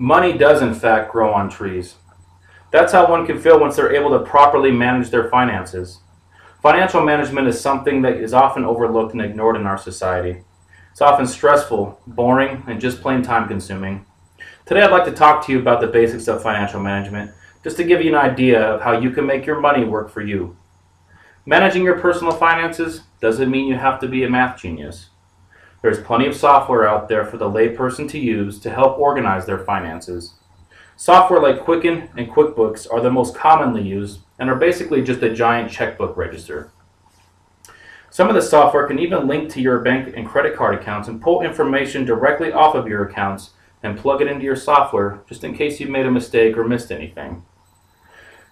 Money does in fact grow on trees. That's how one can feel once they're able to properly manage their finances. Financial management is something that is often overlooked and ignored in our society. It's often stressful, boring, and just plain time consuming. Today I'd like to talk to you about the basics of financial management, just to give you an idea of how you can make your money work for you. Managing your personal finances doesn't mean you have to be a math genius. There's plenty of software out there for the layperson to use to help organize their finances. Software like Quicken and QuickBooks are the most commonly used and are basically just a giant checkbook register. Some of the software can even link to your bank and credit card accounts and pull information directly off of your accounts and plug it into your software just in case you made a mistake or missed anything.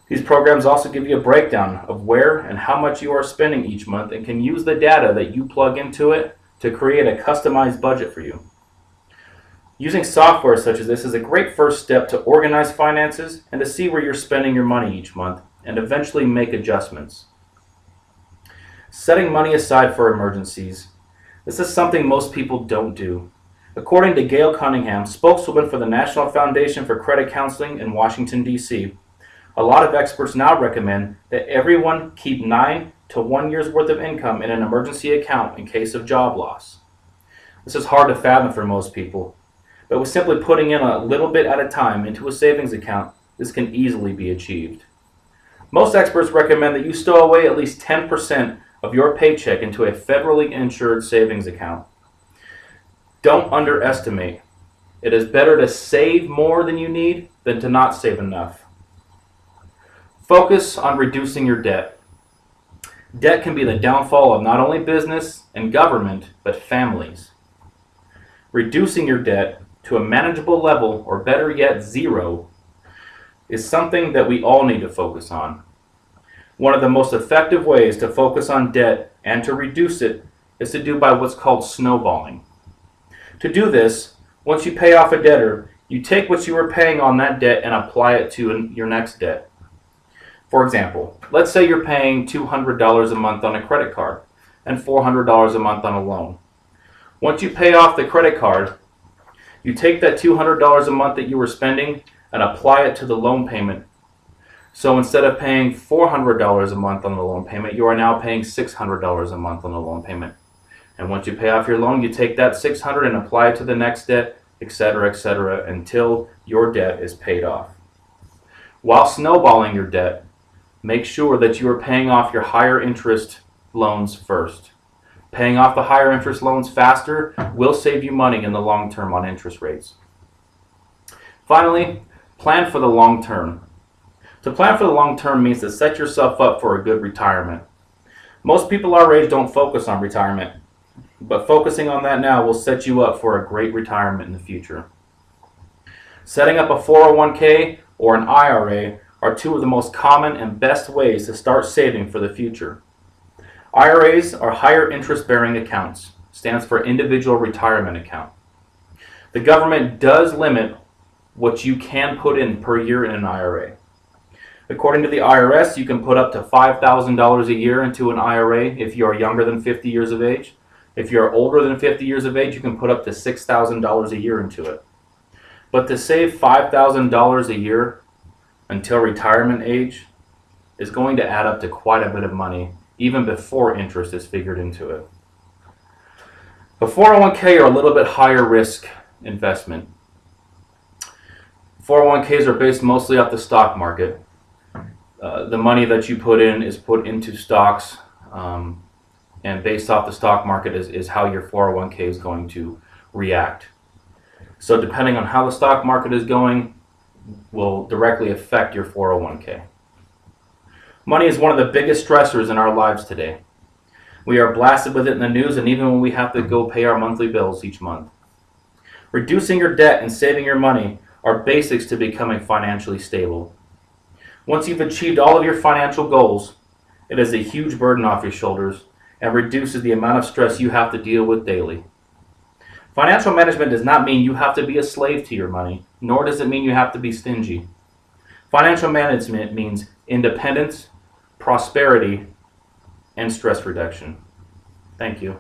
These programs also give you a breakdown of where and how much you are spending each month and can use the data that you plug into it to create a customized budget for you. Using software such as this is a great first step to organize finances and to see where you're spending your money each month and eventually make adjustments. Setting money aside for emergencies. This is something most people don't do. According to Gail Cunningham, spokeswoman for the National Foundation for Credit Counseling in Washington, D.C., a lot of experts now recommend that everyone keep 9 to 1 year's worth of income in an emergency account in case of job loss. This is hard to fathom for most people, but with simply putting in a little bit at a time into a savings account, this can easily be achieved. Most experts recommend that you stow away at least 10% of your paycheck into a federally insured savings account. Don't underestimate. It is better to save more than you need than to not save enough. Focus on reducing your debt. Debt can be the downfall of not only business and government, but families. Reducing your debt to a manageable level, or better yet, zero, is something that we all need to focus on. One of the most effective ways to focus on debt and to reduce it is to do by what's called snowballing. To do this, once you pay off a debtor, you take what you were paying on that debt and apply it to your next debt. For example, let's say you're paying $200 a month on a credit card and $400 a month on a loan. Once you pay off the credit card, you take that $200 a month that you were spending and apply it to the loan payment. So instead of paying $400 a month on the loan payment, you are now paying $600 a month on the loan payment. And once you pay off your loan, you take that $600 and apply it to the next debt, etc., until your debt is paid off. While snowballing your debt, make sure that you are paying off your higher interest loans first. Paying off the higher interest loans faster will save you money in the long term on interest rates. Finally, plan for the long term. To plan for the long term means to set yourself up for a good retirement. Most people our age don't focus on retirement, but focusing on that now will set you up for a great retirement in the future. Setting up a 401k or an IRA are two of the most common and best ways to start saving for the future. IRAs are higher interest bearing accounts, stands for individual retirement account. The government does limit what you can put in per year in an IRA. According to the IRS, you can put up to $5,000 a year into an IRA if you are younger than 50 years of age. If you are older than 50 years of age, you can put up to $6,000 a year into it. But to save $5,000 a year until retirement age is going to add up to quite a bit of money, even before interest is figured into it. A 401k are a little bit higher risk investment. 401ks are based mostly off the stock market. The money that you put in is put into stocks, and based off the stock market is how your 401k is going to react. So depending on how the stock market is going will directly affect your 401k. Money is one of the biggest stressors in our lives today. We are blasted with it in the news and even when we have to go pay our monthly bills each month. Reducing your debt and saving your money are basics to becoming financially stable. Once you've achieved all of your financial goals, it is a huge burden off your shoulders and reduces the amount of stress you have to deal with daily. Financial management does not mean you have to be a slave to your money, nor does it mean you have to be stingy. Financial management means independence, prosperity, and stress reduction. Thank you.